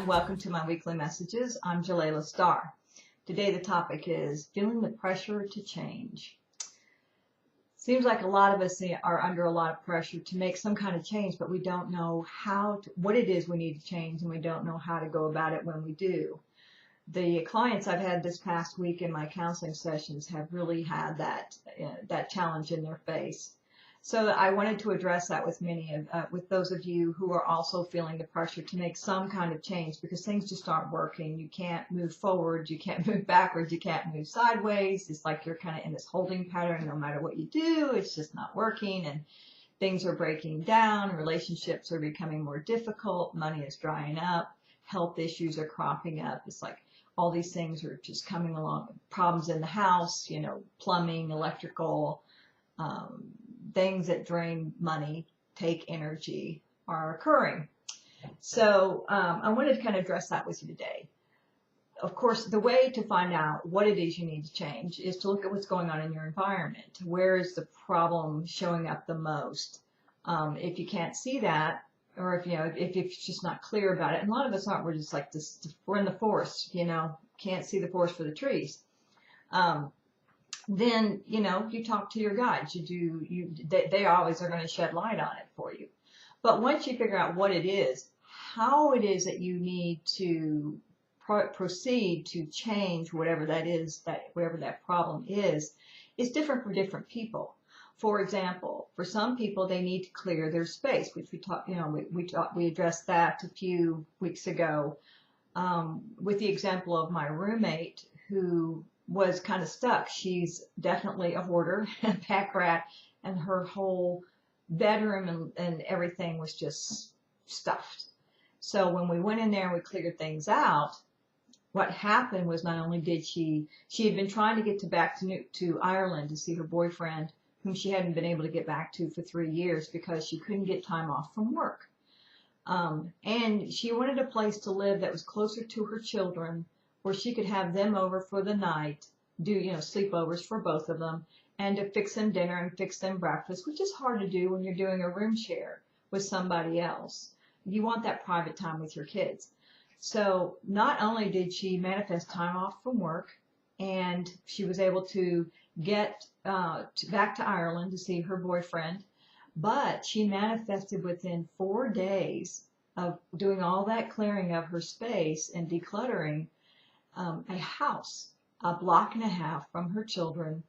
everyone. Welcome to my weekly messages. I'm Jelaila Starr. Today the topic is feeling the pressure to change. Seems like a lot of us are under a lot of pressure to make some kind of change, but we don't know what it is we need to change, and we don't know how to go about it when we do. The clients I've had this past week in my counseling sessions have really had that challenge in their face. So I wanted to address that with those of you who are also feeling the pressure to make some kind of change because things just aren't working. You can't move forward, you can't move backwards, you can't move sideways. It's like you're kind of in this holding pattern. No matter what you do, it's just not working, and things are breaking down. Relationships are becoming more difficult. Money is drying up. Health issues are cropping up. It's like all these things are just coming along. Problems in the house, plumbing, electrical, things that drain money, take energy, are occurring. So I wanted to kind of address that with you today. Of course, the way to find out what it is you need to change is to look at what's going on in your environment. Where is the problem showing up the most? If you can't see that, or if it's just not clear about it, and a lot of us aren't, we're just like this, we're in the forest, can't see the forest for the trees. Then, you talk to your guides. They always are going to shed light on it for you. But once you figure out what it is, how it is that you need to proceed to change whatever that is, whatever that problem is different for different people. For example, for some people, they need to clear their space, which we addressed that a few weeks ago, with the example of my roommate who was kind of stuck. She's definitely a hoarder and pack rat, and her whole bedroom and everything was just stuffed. So when we went in there and we cleared things out, what happened was not only did she had been trying to get back to Ireland to see her boyfriend, whom she hadn't been able to get back to for 3 years because she couldn't get time off from work. And she wanted a place to live that was closer to her children, where she could have them over for the night, do, sleepovers for both of them, and to fix them dinner and fix them breakfast, which is hard to do when you're doing a room share with somebody else. You want that private time with your kids. So not only did she manifest time off from work, and she was able to get back to Ireland to see her boyfriend, but she manifested within 4 days of doing all that clearing of her space and decluttering, a house a block and a half from her children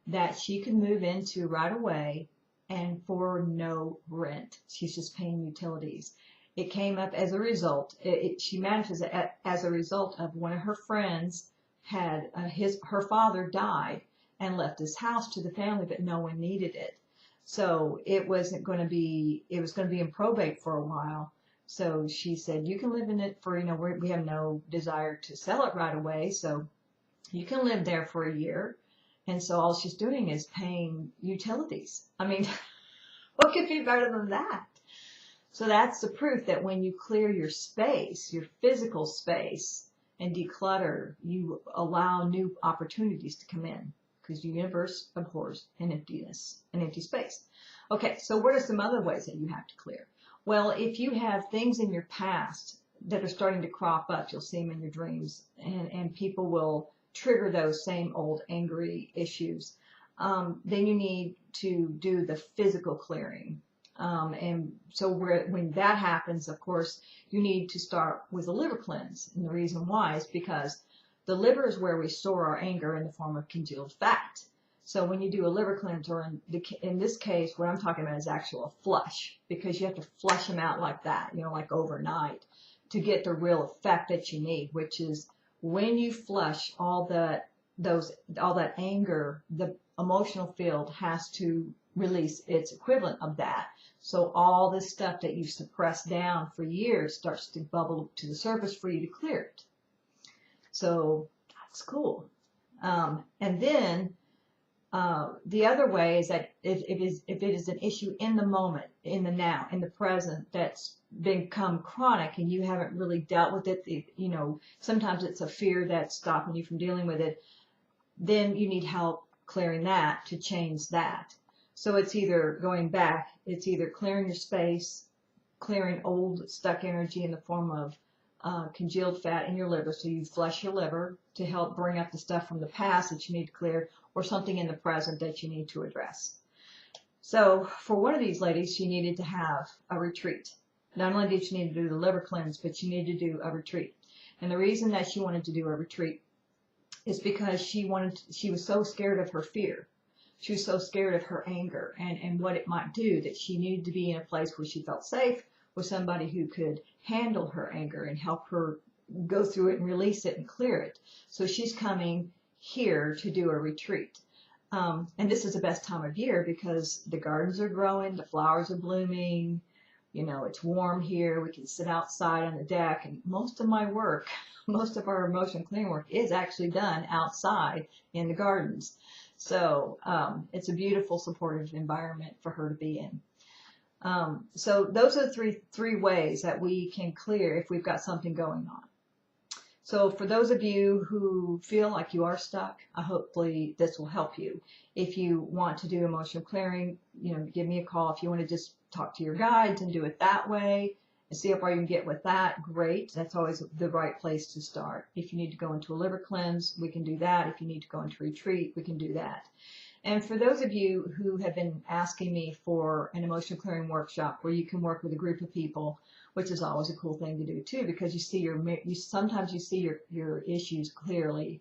that she could move into right away, and for no rent. She's just paying utilities. It came up as a result. She manifested as a result of one of her friends had her father died and left his house to the family, but no one needed it. So it was going to be in probate for a while. So she said, you can live in it for, we have no desire to sell it right away, so you can live there for a year. And so all she's doing is paying utilities. I mean, what could be better than that? So that's the proof that when you clear your space, your physical space, and declutter, you allow new opportunities to come in, because the universe abhors an empty space. Okay, so what are some other ways that you have to clear? Well, if you have things in your past that are starting to crop up, you'll see them in your dreams, and people will trigger those same old angry issues. Then you need to do the physical clearing. And so when that happens, of course, you need to start with a liver cleanse. And the reason why is because the liver is where we store our anger in the form of congealed fat. So when you do a liver cleanse, or in this case, what I'm talking about is actual flush, because you have to flush them out like that, like overnight, to get the real effect that you need, which is when you flush all that anger, the emotional field has to release its equivalent of that. So all this stuff that you've suppressed down for years starts to bubble to the surface for you to clear it. So that's cool. And then the other way is that if it is an issue in the moment, in the now, in the present, that's become chronic and you haven't really dealt with it, sometimes it's a fear that's stopping you from dealing with it, then you need help clearing that to change that. So it's either going back, it's either clearing your space, clearing old stuck energy in the form of congealed fat in your liver. So you flush your liver to help bring up the stuff from the past that you need to clear, or something in the present that you need to address. So for one of these ladies, she needed to have a retreat. Not only did she need to do the liver cleanse, but she needed to do a retreat. And the reason that she wanted to do a retreat is because she was so scared of her fear. She was so scared of her anger and what it might do, that she needed to be in a place where she felt safe, with somebody who could handle her anger and help her go through it and release it and clear it. So she's coming here to do a retreat. And this is the best time of year because the gardens are growing, the flowers are blooming, you know, it's warm here, we can sit outside on the deck, and most of my work, most of our emotional clearing work is actually done outside in the gardens. So it's a beautiful, supportive environment for her to be in. So those are the three ways that we can clear if we've got something going on. So for those of you who feel like you are stuck, hopefully this will help you. If you want to do emotional clearing, you know, give me a call. If you want to just talk to your guides and do it that way and see how far you can get with that, great. That's always the right place to start. If you need to go into a liver cleanse, we can do that. If you need to go into retreat, we can do that. And for those of you who have been asking me for an emotional clearing workshop where you can work with a group of people, which is always a cool thing to do too, because sometimes you see your issues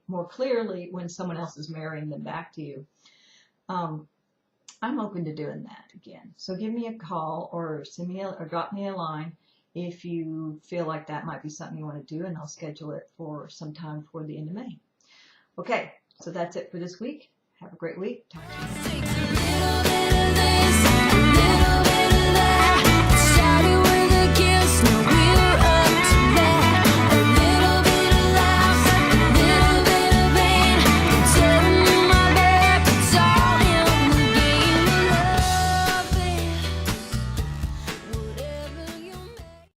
more clearly when someone else is mirroring them back to you. I'm open to doing that again. So give me a call or drop me a line if you feel like that might be something you want to do, and I'll schedule it for some time for the end of May. Okay, so that's it for this week. Have a great week. Talk to you.